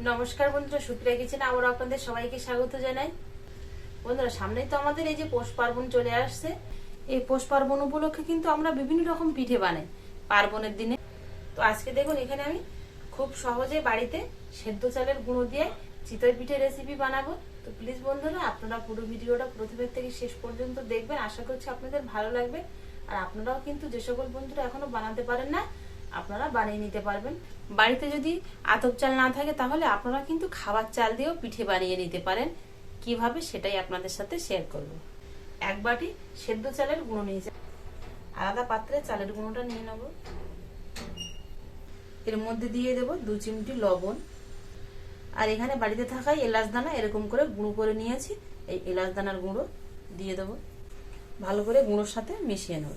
নমস্কার বন্ধুরা, সুপ্রিয়া কিচেনে আবার আপনাদের সবাইকে স্বাগত জানাই। বন্ধুরা, সামনেই তো আমাদের এই যে পৌষ পার্বণ চলে আসছে। এই পৌষ পার্বণ উপলক্ষে কিন্তু আমরা বিভিন্ন রকম পিঠে বানাই পার্বণের দিনে। তো আজকে দেখুন, এখানে আমি খুব সহজে বাড়িতে সেদ্ধ চালের গুঁড়ো দিয়ে চিতই পিঠে রেসিপি বানাবো। তো প্লিজ বন্ধুরা, আপনারা পুরো ভিডিওটা প্রথমের থেকে শেষ পর্যন্ত দেখবেন। আশা করছি আপনাদের ভালো লাগবে। আর আপনারাও কিন্তু যে সকল বন্ধুরা এখনো বানাতে পারেন না, আপনারা বানিয়ে নিতে পারবেন। বাড়িতে যদি আতপ চাল না থাকে তাহলে আপনারা কিন্তু খাবার চাল দিয়েও পিঠে বানিয়ে নিতে পারেন। কিভাবে সেটাই আপনাদের সাথে শেয়ার করব। এক বাটি সেদ্ধ চালের গুঁড়ো নিয়েছি। আলাদা পাত্রে চালের গুঁড়োটা নিয়ে নেব। এর মধ্যে দিয়ে দেব 2 চিমটি লবণ। আর এখানে বাড়িতে থাকাই এলাচ দানা এরকম করে গুঁড়ো করে নিয়েছি। এই এলাচ দানার গুঁড়ো দিয়ে দেব। ভালো করে গুঁড়োর সাথে মিশিয়ে নেব।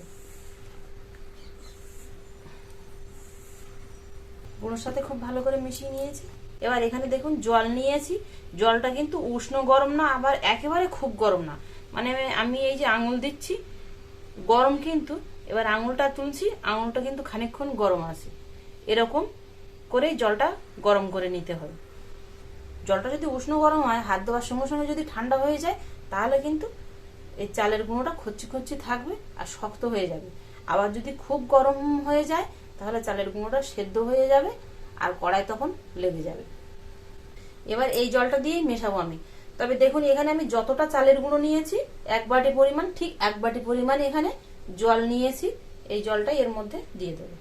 গুঁড়োর সাথে খুব ভালো করে মিশিয়ে নিয়েছি। এবার এখানে দেখুন জল নিয়েছি। জলটা কিন্তু উষ্ণ গরম না, আবার একেবারে খুব গরম না, মানে আমি এই যে আঙুল দিচ্ছি গরম, কিন্তু এবার আঙুলটা তুলছি, আঙুলটা কিন্তু খানিকক্ষণ গরম আছে। এরকম করে জলটা গরম করে নিতে হবে। জলটা যদি উষ্ণ গরম হয়, হাত দেওয়ার সঙ্গে সঙ্গে যদি ঠান্ডা হয়ে যায়, তাহলে কিন্তু এই চালের গুঁড়োটা খচ্চি খচ্চি থাকবে আর শক্ত হয়ে যাবে। আবার যদি খুব গরম হয়ে যায়, তাহলে চালের গুঁড়োটা সেদ্ধ হয়ে যাবে আর কড়াই তখন লেগে যাবে। এবার এই জলটা দিয়েই মেশাবো আমি। তবে দেখুন, এখানে আমি যতটা চালের গুঁড়ো নিয়েছি 1 বাটি পরিমাণ, ঠিক 1 বাটি পরিমাণ এখানে জল নিয়েছি। এই জলটাই এর মধ্যে দিয়ে দেবো।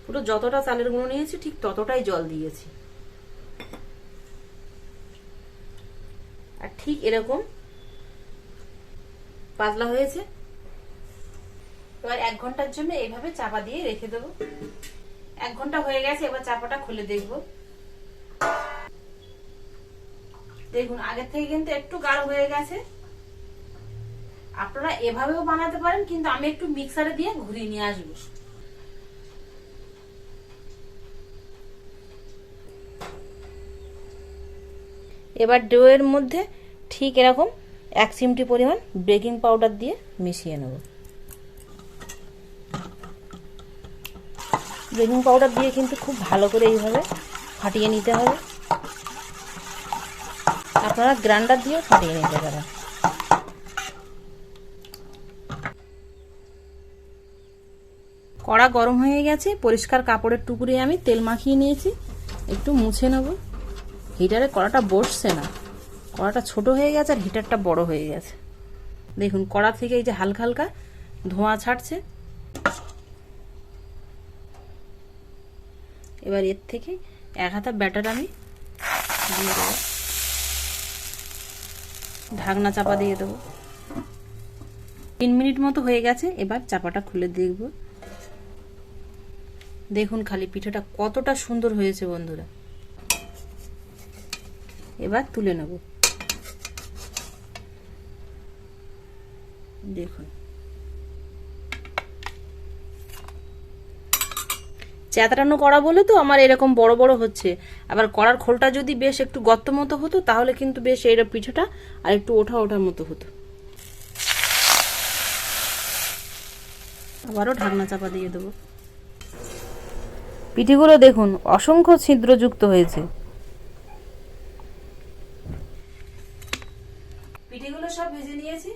পুরো যতটা চালের গুঁড়ো নিয়েছি ঠিক ততটাই জল দিয়েছি। আর ঠিক এরকম পাতলা হয়েছে। এবার 1 ঘন্টার জন্য এইভাবে চাপা দিয়ে রেখে দেবো। 1 ঘন্টা হয়ে গেছে। এবার চাপাটা খুলে দেখব। দেখুন, আগের থেকে কিন্তু একটু গাঢ় হয়ে গেছে। আপনারা এভাবেও বানাতে পারেন, কিন্তু আমি একটু মিক্সারে দিয়ে ঘুরিয়ে নিয়ে আসবো। এবার ডোয়ের মধ্যে ঠিক এরকম 1 চিমটি পরিমাণ বেকিং পাউডার দিয়ে মিশিয়ে নেব। বেকিং পাউডার দিয়ে কিন্তু খুব ভালো করে এইভাবে ফাটিয়ে নিতে হবে। আপনারা গ্রাইন্ডার দিয়েও ফাটিয়ে নিতে পারেন। কড়া গরম হয়ে গেছে। পরিষ্কার কাপড়ের টুকরে আমি তেল মাখিয়ে নিয়েছি। একটু মুছে নেব। হিটারে কড়াটা বসছে না, কড়াটা ছোট হয়ে গেছে আর হিটারটা বড় হয়ে গেছে। দেখুন, কড়া থেকে এই যে হালকা হালকা ধোঁয়া ছাড়ছে। এবার এর থেকে 1 হাতা ব্যাটার আমি দিয়ে দেবো। ঢাকনা চাপা দিয়ে দেবো। 3 মিনিট মতো হয়ে গেছে। এবার চাপাটা খুলে দেখব। দেখুন খালি পিঠাটা কতটা সুন্দর হয়েছে বন্ধুরা। এবার তুলে নেব। দেখুন, চেতানো কড়া বলে তো আমার এরকম বড় বড় হচ্ছে। আবার কড়ার খোলটা যদি বেশ একটু গর্ত মতো হতো, তাহলে কিন্তু বেশ এই পিঠাটা আর একটু ওঠা ওঠার মতো হতো। আবারও ঢাকনা চাপা দিয়ে দেবো। পিঠেগুলো দেখুন অসংখ্য ছিদ্রযুক্ত হয়েছে। পিঠেগুলো সব ভেজে নিয়েছি।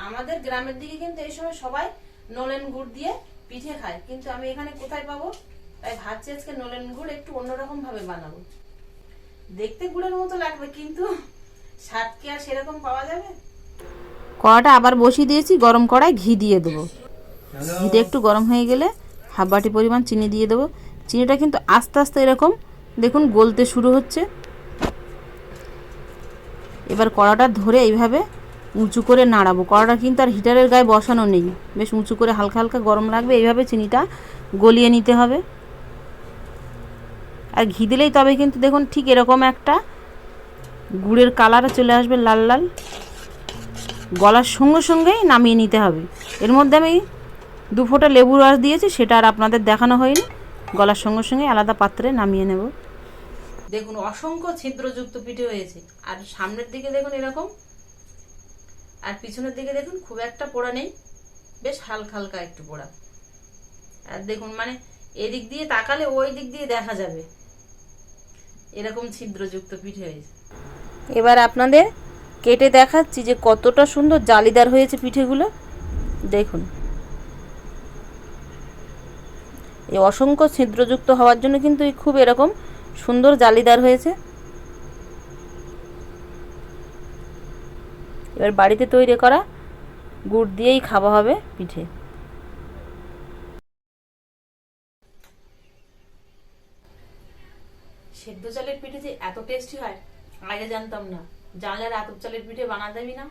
আমাদের গ্রামের দিকে কিন্তু এই সময় সবাই নলেন গুড় দিয়ে পিঠে খায়, কিন্তু আমি এখানে কোথায় পাবো? তাই ভাবছি আজকে নলেন গুড় একটু অন্যরকম ভাবে বানাবো। দেখতে গুড়ের মতো লাগবে, কিন্তু স্বাদ কি আর সেরকম পাওয়া যাবে? কড়াটা আবার বসিয়ে দিয়েছি। গরম কড়ায় ঘি দিয়ে দেবো। ঘিটা একটু গরম হয়ে গেলে 1/2 বাটি পরিমাণ চিনি দিয়ে দেবো। চিনিটা কিন্তু আস্তে আস্তে এরকম দেখুন গলতে শুরু হচ্ছে। এবার কড়াটা ধরে এইভাবে উঁচু করে নাড়াবো। কড়াটা কিন্তু আর হিটারের গায়ে বসানো নেই, বেশ উঁচু করে হালকা হালকা গরম লাগবে। এইভাবে চিনিটা গলিয়ে নিতে হবে। আর ঘি দিলেই তবে কিন্তু দেখুন ঠিক এরকম একটা গুড়ের কালার চলে আসবে, লাল লাল। গলার সঙ্গে সঙ্গেই নামিয়ে নিতে হবে। এর মধ্যে আমি 2 ফোঁটা লেবুর রস দিয়েছি, সেটা আর আপনাদের দেখানো হয়নি। গলার সঙ্গে সঙ্গে আলাদা পাত্রে নামিয়ে নেব। দেখুন অসংখ্য ছিদ্রযুক্ত পিঠে হয়েছে, আর সামনের দিকে দেখুন এরকম, আর পিছনের দিকে দেখুন খুব একটা পোড়া নেই, বেশ হালকা হালকা একটু পোড়া। আর দেখুন মানে এদিক দিয়ে তাকালে ওই দিক দিয়ে দেখা যাবে এরকম ছিদ্রযুক্ত পিঠে হয়েছে। এবার আপনাদের কেটে দেখাচ্ছি যে কতটা সুন্দর জালিদার হয়েছে পিঠেগুলো। দেখুন এই অসংখ্য ছিদ্রযুক্ত হওয়ার জন্য কিন্তু খুব এরকম সুন্দর জালিদার হয়েছে। এবার বাড়িতে তৈরি করা গুড় দিয়েই খাওয়া হবে পিঠে। সেদ্ধ চালের পিঠে যে এত টেস্টি হয় আগে জানতাম না, জানলে আর আতপ চালের পিঠে বানাতামই না,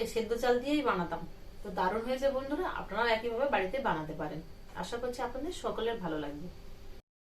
এই সেদ্ধ চাল দিয়েই বানাতাম। তো দারুণ হয়েছে বন্ধুরা, আপনারাও একইভাবে বাড়িতে বানাতে পারেন। আশা করছি আপনাদের সকলের ভালো লাগবে।